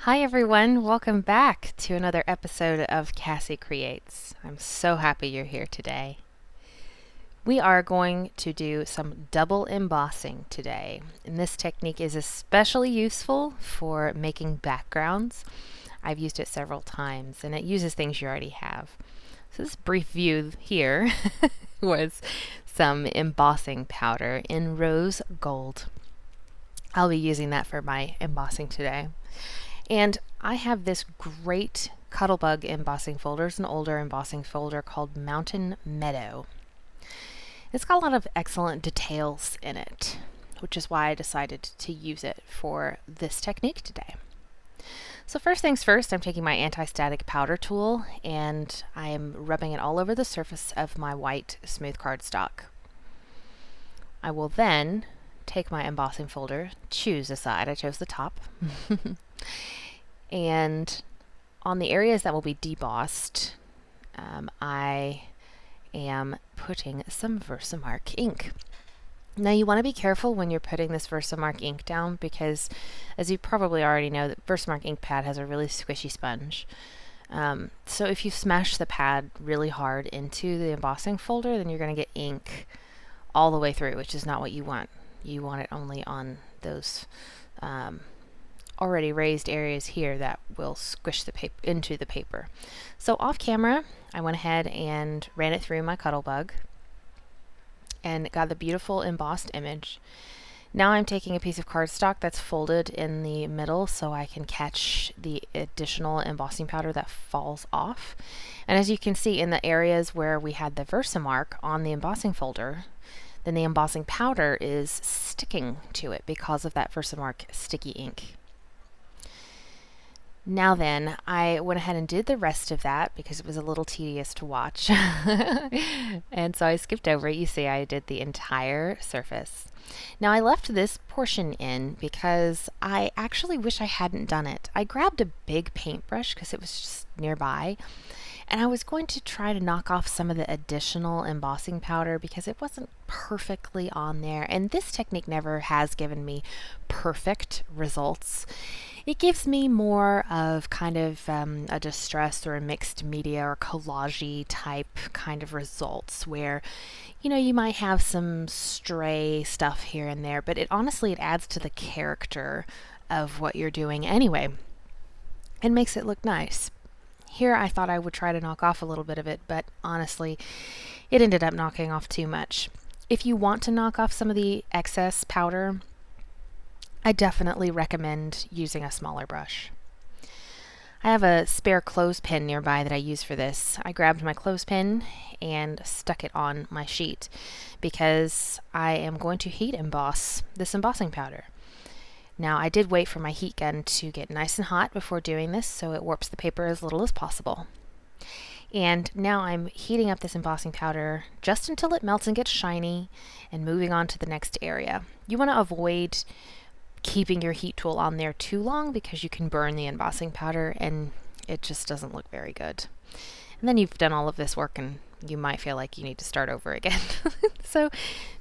Hi everyone, welcome back to another episode of Cassie Creates. I'm so happy you're here today. We are going to do some double embossing today, and this technique is especially useful for making backgrounds. I've used it several times, and it uses things you already have. So this brief view here was some embossing powder in rose gold. I'll be using that for my embossing today. And I have this great Cuttlebug embossing folder. It's an older embossing folder called Mountain Meadow. It's got a lot of excellent details in it, which is why I decided to use it for this technique today. So first things first, I'm taking my Antistatic powder tool and I am rubbing it all over the surface of my white smooth cardstock. I will then take my embossing folder, choose a side. I chose the top. And on the areas that will be debossed, I am putting some VersaMark ink. Now you want to be careful when you're putting this VersaMark ink down because, as you probably already know, that VersaMark ink pad has a really squishy sponge. So if you smash the pad really hard into the embossing folder, then you're going to get ink all the way through, which is not what you want. You want it only on those already raised areas here that will squish the paper into the paper. So off camera, I went ahead and ran it through my Cuttlebug and got the beautiful embossed image. Now I'm taking a piece of cardstock that's folded in the middle so I can catch the additional embossing powder that falls off. And as you can see in the areas where we had the VersaMark on the embossing folder, then the embossing powder is sticking to it because of that VersaMark sticky ink. Now then, I went ahead and did the rest of that because it was a little tedious to watch. And so I skipped over it. You see I did the entire surface. Now I left this portion in because I actually wish I hadn't done it. I grabbed a big paintbrush because it was just nearby. And I was going to try to knock off some of the additional embossing powder because it wasn't perfectly on there. And this technique never has given me perfect results. It gives me more of kind of a distress or a mixed media or collage-y type kind of results where, you know, you might have some stray stuff here and there, but it adds to the character of what you're doing anyway and makes it look nice. Here I thought I would try to knock off a little bit of it, but honestly, it ended up knocking off too much. If you want to knock off some of the excess powder, I definitely recommend using a smaller brush. I have a spare clothespin nearby that I use for this. I grabbed my clothespin and stuck it on my sheet because I am going to heat emboss this embossing powder. Now I did wait for my heat gun to get nice and hot before doing this so it warps the paper as little as possible. And now I'm heating up this embossing powder just until it melts and gets shiny and moving on to the next area. You want to avoid keeping your heat tool on there too long because you can burn the embossing powder and it just doesn't look very good. And then you've done all of this work and you might feel like you need to start over again. So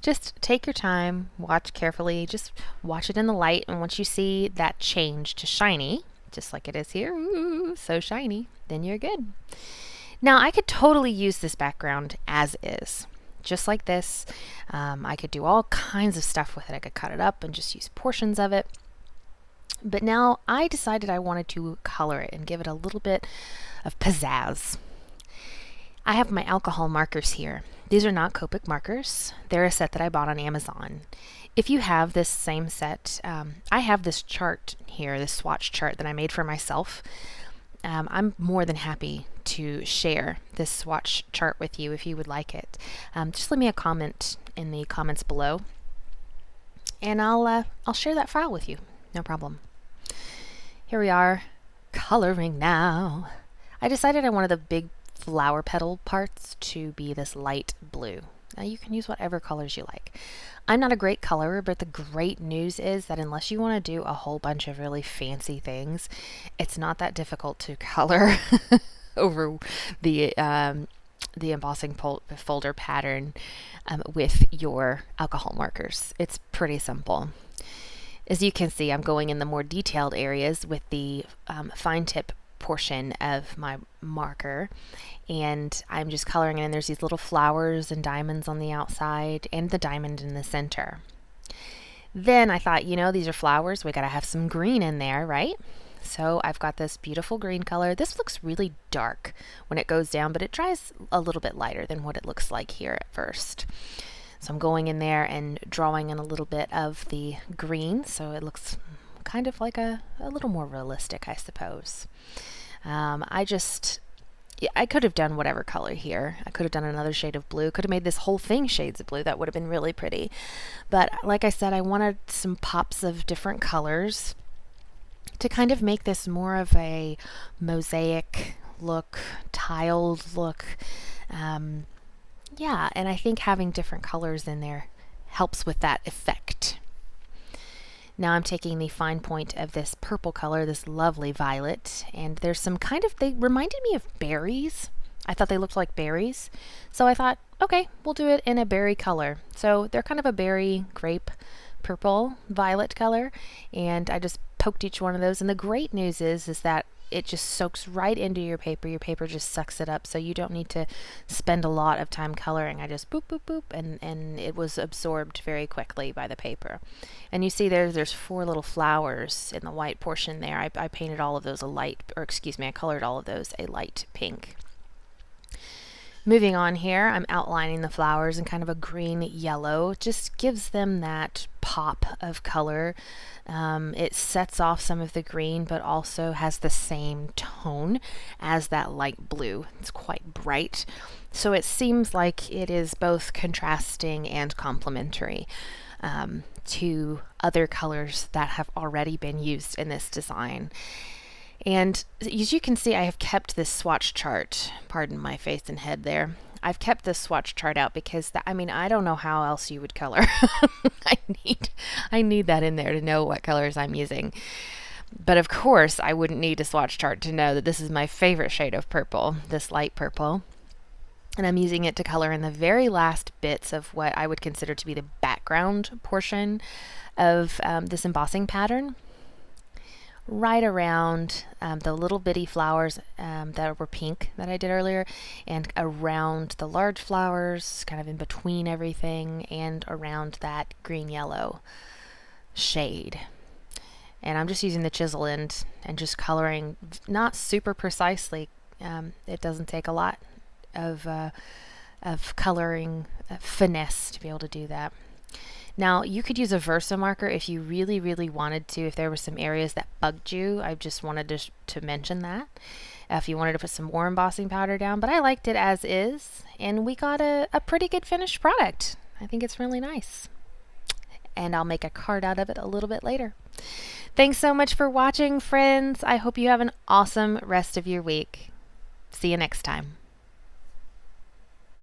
just take your time, watch carefully, just watch it in the light, and once you see that change to shiny, just like it is here, ooh, so shiny, then you're good. Now I could totally use this background as is. Just like this. I could do all kinds of stuff with it. I could cut it up and just use portions of it. But now I decided I wanted to color it and give it a little bit of pizzazz. I have my alcohol markers here. These are not Copic markers. They're a set that I bought on Amazon. If you have this same set, I have this chart here, this swatch chart that I made for myself. I'm more than happy to share this swatch chart with you if you would like it. Just leave me a comment in the comments below and I'll share that file with you. No problem. Here we are, coloring now. I decided I wanted the big flower petal parts to be this light blue. Now you can use whatever colors you like. I'm not a great colorer, but the great news is that unless you want to do a whole bunch of really fancy things, it's not that difficult to color over the embossing folder pattern with your alcohol markers. It's pretty simple. As you can see, I'm going in the more detailed areas with the fine tip portion of my marker, and I'm just coloring in. There's these little flowers and diamonds on the outside and the diamond in the center. Then I thought, these are flowers, we gotta have some green in there, right? So I've got this beautiful green color. This looks really dark when it goes down, but it dries a little bit lighter than what it looks like here at first. So I'm going in there and drawing in a little bit of the green, so it looks kind of like a little more realistic, I suppose. I could have done whatever color here. I could have done another shade of blue. Could have made this whole thing shades of blue. That would have been really pretty. But like I said, I wanted some pops of different colors to kind of make this more of a mosaic look, tiled look. Yeah, and I think having different colors in there helps with that effect. Now I'm taking the fine point of this purple color, this lovely violet, and there's some they reminded me of berries. I thought they looked like berries. So I thought, okay, we'll do it in a berry color. So they're kind of a berry, grape, purple, violet color, and I just poked each one of those. And the great news is that it just soaks right into your paper. Your paper just sucks it up, so you don't need to spend a lot of time coloring. I just boop, boop, boop, and it was absorbed very quickly by the paper. And you see there's 4 little flowers in the white portion there. I painted all of those I colored all of those a light pink. Moving on here, I'm outlining the flowers in kind of a green yellow. Just gives them that pop of color. It sets off some of the green, but also has the same tone as that light blue. It's quite bright. So it seems like it is both contrasting and complementary to other colors that have already been used in this design. And as you can see, I have kept this swatch chart, pardon my face and head there. I've kept this swatch chart out because I don't know how else you would color. I need that in there to know what colors I'm using. But of course, I wouldn't need a swatch chart to know that this is my favorite shade of purple, this light purple. And I'm using it to color in the very last bits of what I would consider to be the background portion of this embossing pattern. Right around the little bitty flowers that were pink that I did earlier, and around the large flowers, kind of in between everything, and around that green-yellow shade. And I'm just using the chisel end and just coloring, not super precisely. It doesn't take a lot of coloring finesse to be able to do that. Now, you could use a VersaMarker if you really, really wanted to, if there were some areas that bugged you. I just wanted to mention that. If you wanted to put some more embossing powder down, but I liked it as is, and we got a pretty good finished product. I think it's really nice. And I'll make a card out of it a little bit later. Thanks so much for watching, friends. I hope you have an awesome rest of your week. See you next time.